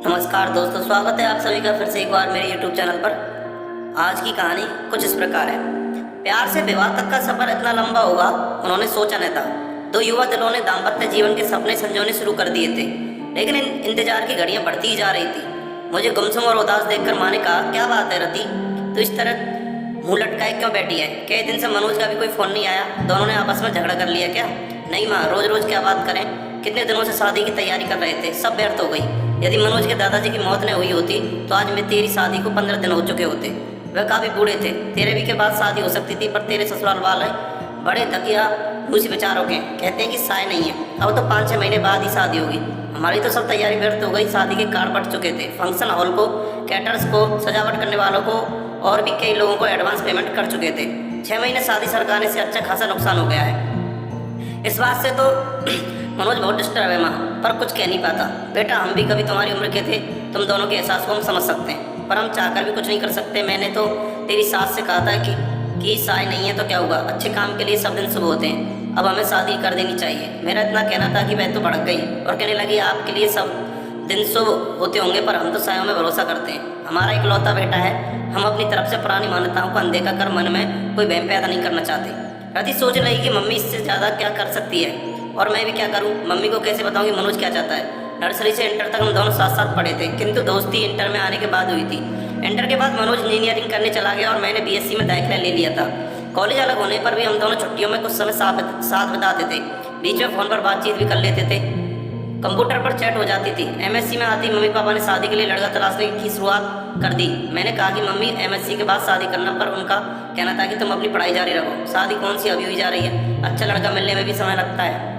नमस्कार दोस्तों, स्वागत है आप सभी का फिर से एक बार मेरे YouTube चैनल पर। आज की कहानी कुछ इस प्रकार है। प्यार से विवाह तक का सफर इतना लंबा होगा, उन्होंने सोचा न था। दो युवा दिलों ने दाम्पत्य जीवन के सपने संजोने शुरू कर दिए थे, लेकिन इंतजार की घड़ियां बढ़ती ही जा रही थी। मुझे गुमसुम और उदास देखकर माँ ने कहा, क्या बात है रति, तो इस तरह मुंह लटकाए क्यों बैठी है? कई दिन से मनोज का भी कोई फोन नहीं आया। दोनों ने आपस में झगड़ा कर लिया क्या? नहीं माँ, रोज रोज क्या बात करें। कितने दिनों से शादी की तैयारी कर रहे थे, सब व्यर्थ हो गई। यदि मनोज के दादाजी की मौत न हुई होती तो आज मैं तेरी शादी को 15 दिन हो चुके होते। वह काफी बूढ़े थे, तेरे भी के बाद शादी हो सकती थी, पर तेरे ससुराल वाले बड़े तकिया दूसरी विचारों के कहते हैं कि साय नहीं है। अब तो 5-6 महीने बाद ही शादी होगी। हमारी तो सब तैयारी व्यर्थ हो गई। शादी के कार्ड बढ़ चुके थे, फंक्शन हॉल को, कैटर्स को, सजावट करने वालों को और भी कई लोगों को एडवांस पेमेंट कर चुके थे। 6 महीने शादी सरकाने से अच्छा खासा नुकसान हो गया है। इस बात से तो मनोज बहुत डिस्टर्ब है माँ, पर कुछ कह नहीं पाता। बेटा, हम भी कभी तुम्हारी उम्र के थे, तुम दोनों के एहसास को हम समझ सकते हैं, पर हम चाहकर भी कुछ नहीं कर सकते। मैंने तो तेरी सास से कहा था कि साय नहीं है तो क्या हुआ, अच्छे काम के लिए सब दिन शुभ होते हैं, अब हमें शादी कर देनी चाहिए। मेरा इतना कहना था कि वह तो भड़क गई और कहने लगी, आपके लिए सब दिन शुभ होते होंगे, पर हम तो सायों में भरोसा करते हैं। हमारा इकलौता बेटा है, हम अपनी तरफ से पुरानी मान्यताओं को अनदेखा कर मन में कोई वहम पैदा नहीं करना चाहते। रति सोच रही कि मम्मी इससे ज़्यादा क्या कर सकती है और मैं भी क्या करूं। मम्मी को कैसे बताऊं कि मनोज क्या चाहता है। नर्सरी से इंटर तक हम दोनों साथ साथ पढ़े थे, किंतु दोस्ती इंटर में आने के बाद हुई थी। इंटर के बाद मनोज इंजीनियरिंग करने चला गया और मैंने बीएससी में दाखिला ले लिया था। कॉलेज अलग होने पर भी हम दोनों छुट्टियों में कुछ समय साथ बिताते थे। बीच में फ़ोन पर बातचीत भी कर लेते थे, कंप्यूटर पर चैट हो जाती थी। एमएससी में आती मम्मी पापा ने शादी के लिए लड़का तलाशने की शुरुआत कर दी। मैंने कहा कि मम्मी एमएससी के बाद शादी करना, पर उनका कहना था कि तुम अपनी पढ़ाई जारी रखो, शादी कौन सी अभी हुई जा रही है, अच्छा लड़का मिलने में भी समय लगता है।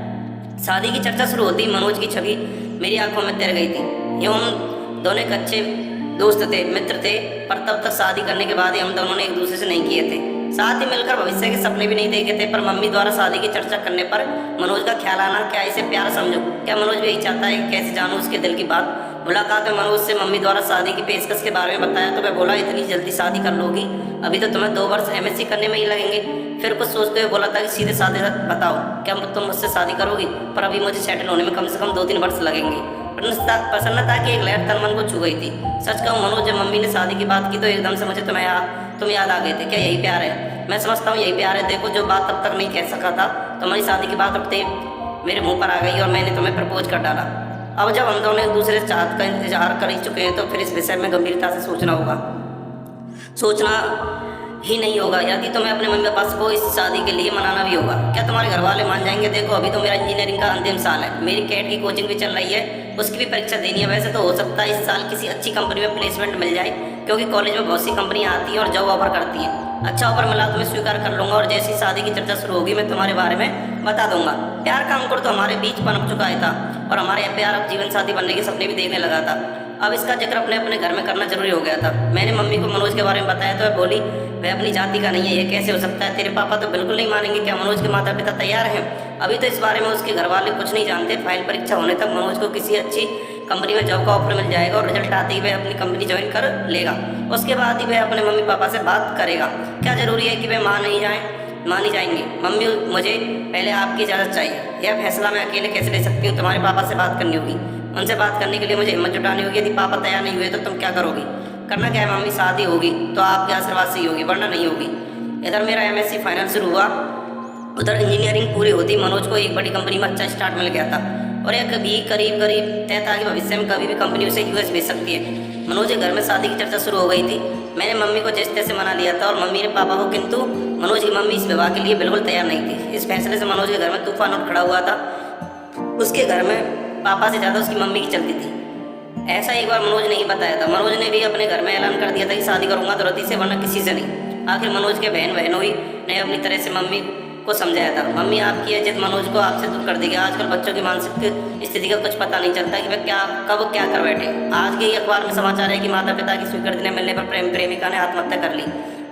शादी की चर्चा शुरू होती मनोज की छवि मेरी आंखों में तैर गई थी। यूँ हम दोनों एक अच्छे दोस्त थे, मित्र थे, पर तब तक शादी करने के बाद ही हम दोनों ने एक दूसरे से नहीं किए थे। साथ ही मिलकर भविष्य के सपने भी नहीं देखे थे। पर मम्मी द्वारा शादी की चर्चा करने पर मनोज का ख्याल आना, क्या इसे प्यार समझो, क्या मनोज भी यही चाहता है, कैसे जानूं उसके दिल की बात। मुलाकात में मनोज से मम्मी द्वारा शादी की पेशकश के बारे में बताया तो वह बोला, इतनी जल्दी शादी कर लोगी, अभी तो तुम्हें 2 वर्ष एमएससी करने में ही लगेंगे। फिर कुछ सोचते हुए बोला था कि सीधे साधे बताओ, क्या तुम मुझसे शादी करोगी, पर अभी मुझे सेटल होने में कम से कम 2-3 वर्ष लगेंगे। प्रसन्नता की एक लहर तन मन को छू गई थी। सच कहूँ मनोज, जब मम्मी ने शादी की बात की तो एकदम से मुझे तुम याद आ गए थे। क्या यही प्यार है? मैं समझता हूँ यही प्यार है। देखो, जो बात तब तक नहीं कह सका था, तुम्हारी शादी की बात अब मेरे मुंह पर आ गई और मैंने तुम्हें प्रपोज कर डाला। अब जब हम दोनों एक दूसरे चाहत का इंतजार कर ही चुके हैं तो फिर इस विषय में गंभीरता से सोचना ही नहीं होगा। यदि तुम्हें अपने मम्मी पापा को इस शादी के लिए मनाना भी होगा। क्या तुम्हारे घर वाले मान जाएंगे? देखो, अभी तो मेरा इंजीनियरिंग का अंतिम साल है, मेरी कैट की कोचिंग भी चल रही है, उसकी भी परीक्षा देनी है। वैसे तो हो सकता है इस साल किसी अच्छी कंपनी में प्लेसमेंट मिल जाए, क्योंकि कॉलेज में बहुत सी कंपनियां आती हैं और जॉब ऑफर करती हैं। अच्छा ऑफर मिला तो मैं स्वीकार कर लूँगा और जैसी शादी की चर्चा शुरू होगी मैं तुम्हारे बारे में बता दूंगा। प्यार का अंकुर तो हमारे बीच पनप चुका था और हमारे प्यार अब जीवन साथी बनने के सपने भी देखने लगा था। अब इसका जिक्र अपने अपने घर में करना जरूरी हो गया था। मैंने मम्मी को मनोज के बारे में बताया तो वह बोली, वह अपनी जाति का नहीं है, ये कैसे हो सकता है? तेरे पापा तो बिल्कुल नहीं मानेंगे। क्या मनोज के माता पिता तैयार हैं? अभी तो इस बारे में उसके घर वाले कुछ नहीं जानते। फाइल परीक्षा होने तक मनोज को किसी अच्छी कंपनी में जॉब का ऑफर मिल जाएगा और रिजल्ट आते ही वह अपनी कंपनी ज्वाइन कर लेगा। उसके बाद ही वह अपने मम्मी पापा से बात करेगा। क्या जरूरी है कि वह मानी जाएंगे? मम्मी, मुझे पहले आपकी इजाज़त चाहिए। यह फैसला मैं अकेले कैसे ले सकती हूँ? तुम्हारे पापा से बात करनी होगी। उनसे बात करने के लिए मुझे हिम्मत जुटानी होगी। यदि पापा तैयार नहीं हुए तो तुम क्या करोगी? करना क्या है मम्मी, शादी होगी तो आपके आशीर्वाद से ही होगी, वरना नहीं होगी। इधर मेरा एमएससी फाइनल शुरू हुआ, उधर इंजीनियरिंग पूरी होती। मनोज को एक बड़ी कंपनी में अच्छा स्टार्ट मिल गया था और यह कभी करीब तय था कि भविष्य में कभी भी कंपनी उसे यूएस भेज सकती है। मनोज के घर में शादी की चर्चा शुरू हो गई थी। मैंने मम्मी को जिस तैसे मना लिया था और मम्मी ने पापा को, किंतु मनोज की मम्मी इस विवाह के लिए बिल्कुल तैयार नहीं थी। इस फैसले से मनोज के घर में तूफान उठ खड़ा हुआ था। उसके घर में पापा से ज़्यादा उसकी मम्मी की चलती थी। ऐसा एक बार मनोज ने ही बताया था। मनोज ने भी अपने घर में ऐलान कर दिया था कि शादी करूंगा तो रति से, वरना किसी से नहीं। आखिर मनोज के बहनोई ने अपनी तरह से मम्मी को समझाया था। मम्मी, आपकी जिद मनोज को आपसे दूर कर देगी। आजकल बच्चों की मानसिक स्थिति का कुछ पता नहीं चलता कि वे कब क्या कर बैठे। आज के ही अखबार में समाचार है कि माता पिता की स्वीकृति न मिलने पर प्रेमिका ने आत्महत्या कर ली।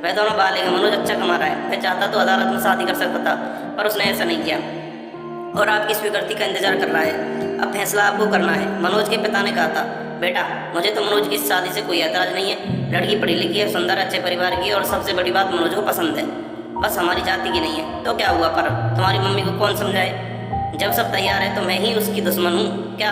वह दोनों बालिग हैं। मनोज अच्छा कमा रहा है, वह चाहता तो अदालत में शादी कर सकता था, पर उसने ऐसा नहीं किया और आपकी स्वीकृति का इंतजार कर रहा है। अब फैसला आपको करना है। मनोज के पिता ने कहा था, बेटा, मुझे तो मनोज की इस शादी से कोई ऐतराज नहीं है। लड़की पढ़ी लिखी है, सुंदर, अच्छे परिवार की, और सबसे बड़ी बात मनोज को पसंद है। बस हमारी जाति की नहीं है। तो क्या हुआ, पर तुम्हारी मम्मी को कौन समझाए? जब सब तैयार है तो मैं ही उसकी दुश्मन हूँ क्या?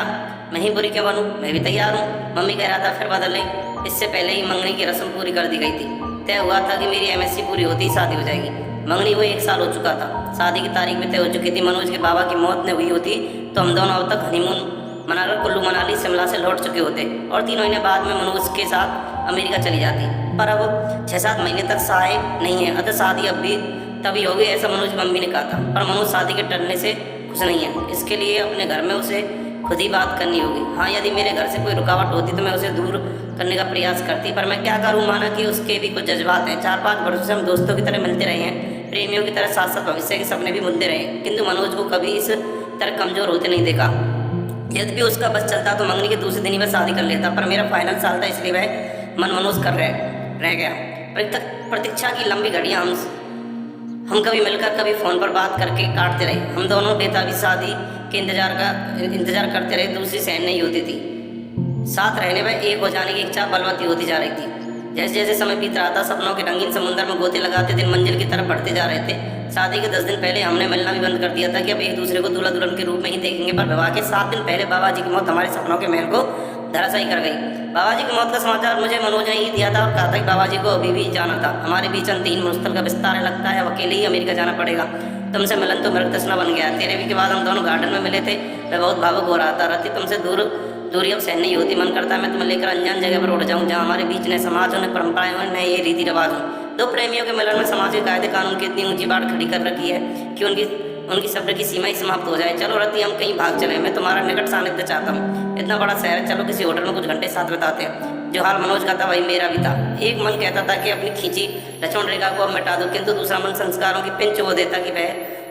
मैं ही बुरी क्यों बनूं, मैं भी तैयार हूँ। मम्मी कह रहा था फिर बदल ले। इससे पहले ही मंगनी की रस्म पूरी कर दी गई थी। तय हुआ था कि मेरी MSc पूरी होती ही शादी हो जाएगी। मंगनी हुए 1 साल हो चुका था। शादी की तारीख भी तय हो चुकी थी। मनोज के बाबा की मौत न हुई होती तो हम दोनों अब तक हनीमून मनाकर कुल्लू मनाली शिमला से लौट चुके होते और 3 महीने बाद में मनोज के साथ अमेरिका चली जाती। पर अब 6-7 महीने तक सहाय नहीं है, अतः शादी अब भी तभी होगी, ऐसा मनोज की मम्मी ने कहा था। पर मनोज शादी के टलने से खुश नहीं है। इसके लिए अपने घर में उसे खुद ही बात करनी होगी। हाँ, यदि मेरे घर से कोई रुकावट होती तो मैं उसे दूर करने का प्रयास करती, पर मैं क्या करूँ। माना कि उसके भी कुछ जज्बात हैं। 4-5 वर्षों से हम दोस्तों की तरह मिलते रहे हैं, प्रेमियों की तरह साथ साथ भविष्य के सपने भी बुनते रहे, किंतु मनोज को कभी इस तरह कमजोर होते नहीं देखा। यदि भी उसका बस चलता तो मंगनी के दूसरे दिन ही वह शादी कर लेता, पर मेरा फाइनल साल था, इसलिए वह मन मनोज कर रह गया। प्रतीक्षा की लंबी घड़ियाँ हम कभी मिलकर कभी फ़ोन पर बात करके काटते रहे। हम दोनों बेताबी शादी के इंतजार करते रहे। दूसरी सहन नहीं होती थी। साथ रहने में एक हो जाने की इच्छा बलवती होती जा रही थी। जैसे जैसे समय बीत रहा था, सपनों के रंगीन समुद्र में गोते लगाते दिन मंजिल की तरफ बढ़ते जा रहे थे। शादी के 10 दिन पहले हमने मिलना भी बंद कर दिया था कि अब एक दूसरे को दूल्हा दुल्हन के रूप में ही देखेंगे। पर विवाह के 7 दिन पहले बाबा जी की मौत हमारे सपनों के महल को धराशायी कर गई। बाबा जी की मौत का समाचार मुझे मनोज ने ही दिया था और कहा था कि बाबा जी को अभी भी जाना था। हमारे बीच अंतहीन मुश्किल का विस्तार है, लगता है अब अकेले ही अमेरिका जाना पड़ेगा। तुमसे मिलन तो मृग तृष्णा बन गया। 13वीं के बाद हम दोनों गार्डन में मिले थे। मैं बहुत भावुक हो रहा था। रति, तुमसे दूरी अब सहन नहीं होती। मन करता है मैं तुम्हें लेकर अनजान जगह पर उड़ जाऊं, जहाँ हमारे बीच न समाज हो, न परंपराएं हो, न ये रीति रिवाज हो। 2 प्रेमियों के मिलन में समाज के कायदे कानून की इतनी ऊंची बात खड़ी कर रखी है कि उनकी सब्र की सीमा ही समाप्त हो जाए। चलो रति, हम कहीं भाग चले। मैं तुम्हारा निकट सानिध्य चाहता हूँ। इतना बड़ा शहर है, चलो किसी होटल में कुछ घंटे साथ बिताते हैं। जो हाल मनोज का था वही मेरा भी था। एक मन कहता था कि अपनी खींची लक्ष्मण रेखा को अब मिटा दो, किंतु दूसरा मन संस्कारों की पिंच वो देता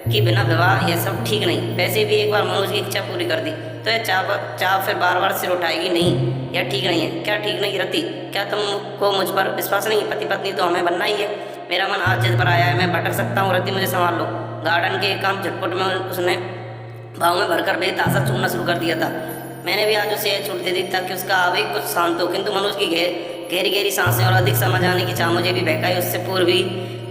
कि बिना विवाह यह सब ठीक नहीं। वैसे भी एक बार मनोज की इच्छा पूरी कर दी तो यह चाह फिर बार सिर उठाएगी। नहीं, यह ठीक नहीं है। क्या ठीक नहीं रति? क्या तुमको मुझ पर विश्वास नहीं? पति पत्नी तो हमें बनना ही है। मेरा मन आज जिद पर आया है, मैं भटक सकता हूँ। रति, मुझे संभाल लो। गार्डन के काम झटपट में उसने भाव में भरकर बेतासा चूमना शुरू कर दिया था। मैंने भी आज उसे छूट दे दी ताकि उसका आवेग कुछ शांत हो, किंतु मनोज की गहरी सांसें और अधिक समझ आने की चाह मुझे भी बहकाई। उससे पूर्व ही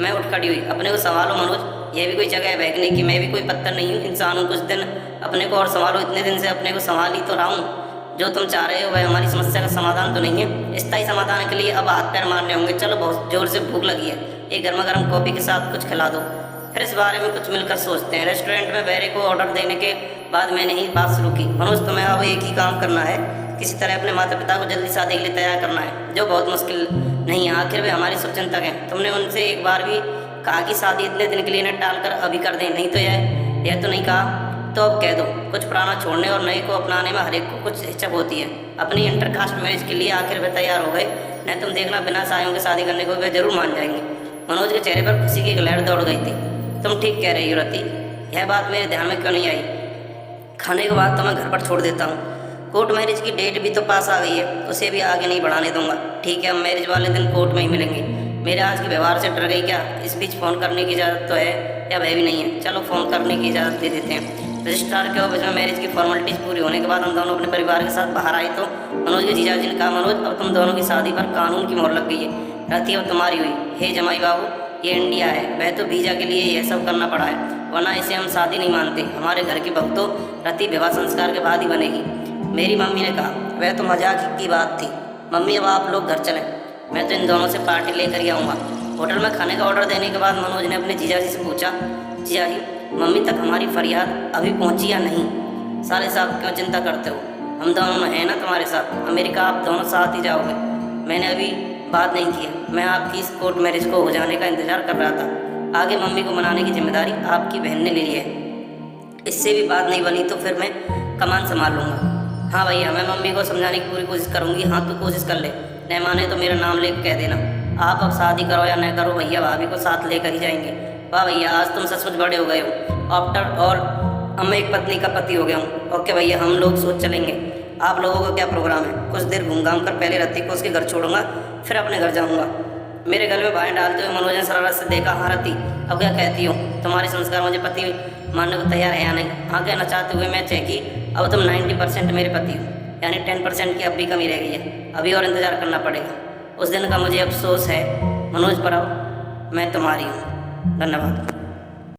मैं उठ खड़ी हुई। अपने को संभालो मनोज, यह भी कोई जगह है बहकने की। मैं भी कोई पत्थर नहीं हूँ, इंसान हूँ। कुछ दिन अपने को और संभालो। इतने दिन से अपने को संभाल ही तो रहा हूँ। जो तुम चाह रहे हो वह हमारी समस्या का समाधान तो नहीं है। स्थायी समाधान के लिए अब हाथ पैर मारने होंगे। चलो, बहुत जोर से भूख लगी है, एक गर्मा गर्म कॉफ़ी के साथ कुछ खिला दो, फिर इस बारे में कुछ मिलकर सोचते हैं। रेस्टोरेंट में बेरे को ऑर्डर देने के बाद मैंने ही बात शुरू की। मनोज, तुम्हें अब एक ही काम करना है, किसी तरह अपने माता पिता को जल्दी शादी के लिए तैयार करना है, जो बहुत मुश्किल नहीं है। आखिर वे हमारी शुभचिंतक हैं। तुमने उनसे एक बार भी कहा कि शादी इतने दिन के लिए न टाल कर अभी कर दें? नहीं तो यह तो नहीं कहा, तो अब कह दो। कुछ पुराना छोड़ने और नए को अपनाने में हर एक को कुछ हिचक होती है। अपनी इंटरकास्ट मैरिज के लिए आखिर वे तैयार हो गए। नहीं, तुम देखना, बिना सायों के शादी करने को वे जरूर मान जाएंगे। मनोज के चेहरे पर खुशी की एक लहर दौड़ गई थी। तुम ठीक कह रही हो रति, यह बात मेरे ध्यान में क्यों नहीं आई? खाने के बाद तो मैं घर पर छोड़ देता हूँ। कोर्ट मैरिज की डेट भी तो पास आ गई है, उसे भी आगे नहीं बढ़ाने दूंगा। ठीक है, हम मैरिज वाले दिन कोर्ट में ही मिलेंगे। मेरे आज के व्यवहार से डर गई क्या? इस बीच फ़ोन करने की इजाज़त तो है या वह भी नहीं है? चलो, फ़ोन करने की इजाज़त दे देते हैं। रजिस्ट्रार के ऑफिस में मैरिज की फॉर्मेलिटीज़ पूरी होने के बाद हम दोनों अपने परिवार के साथ बाहर आए तो मनोज के जीजाजी ने कहा, मनोज, अब तुम दोनों की शादी पर कानून की मोहर लग गई है। रति अब तुम्हारी हुई। हे जमाई बाबू, ये इंडिया है, वह तो वीज़ा के लिए यह सब करना पड़ा है, वरना इसे हम शादी नहीं मानते। हमारे घर की बहू तो रति विवाह संस्कार के बाद ही बनेगी। मेरी मम्मी ने कहा, वह तो मजाक की बात थी। मम्मी, अब आप लोग घर चलें, मैं तो इन दोनों से पार्टी लेकर ही आऊँगा। होटल में खाने का ऑर्डर देने के बाद मनोज ने अपने जीजाजी से पूछा, जीजाजी, मम्मी तक हमारी फरियाद अभी पहुंची या नहीं? साले साहब, क्यों चिंता करते हो? हम दोनों हैं ना तुम्हारे साथ। अमेरिका आप दोनों साथ ही जाओगे। मैंने अभी बात नहीं की है। मैं आपकी इस कोर्ट मैरिज को हो जाने का इंतजार कर रहा था। आगे मम्मी को मनाने की जिम्मेदारी आपकी बहन ने ले ली है। इससे भी बात नहीं बनी तो फिर मैं कमान संभाल लूँगा। हाँ भैया, मैं मम्मी को समझाने की पूरी कोशिश करूँगी। हाँ, तू कोशिश कर ले, नहीं माने तो मेरा नाम ले कह देना। आप अब शादी करो या न करो, भैया भाभी को साथ लेकर ही जाएंगे। वाह भैया, आज तुम सचमुच बड़े हो गए हो। ऑप्टर और अब मैं एक पत्नी का पति हो गया हूँ। ओके भैया, हम लोग सोच चलेंगे। आप लोगों का क्या प्रोग्राम है? कुछ देर घूम घाम कर पहले रति को उसके घर छोड़ूंगा, फिर अपने घर जाऊँगा। मेरे घर में बाहें डालते हुए मनोज ने शरारत से देखा। हाँ रति, अब क्या कहती हो? तुम्हारे संस्कार मुझे पति मानने को तैयार है या नहीं? हाँ कहना चाहते हुए मैं चेकी, अब तुम 90% मेरे पति हो, यानी 10% की अब भी कमी रह गई है। अभी और इंतज़ार करना पड़ेगा। उस दिन का मुझे अफसोस है मनोज, पर अब मैं तुम्हारी हूँ। धन्यवाद।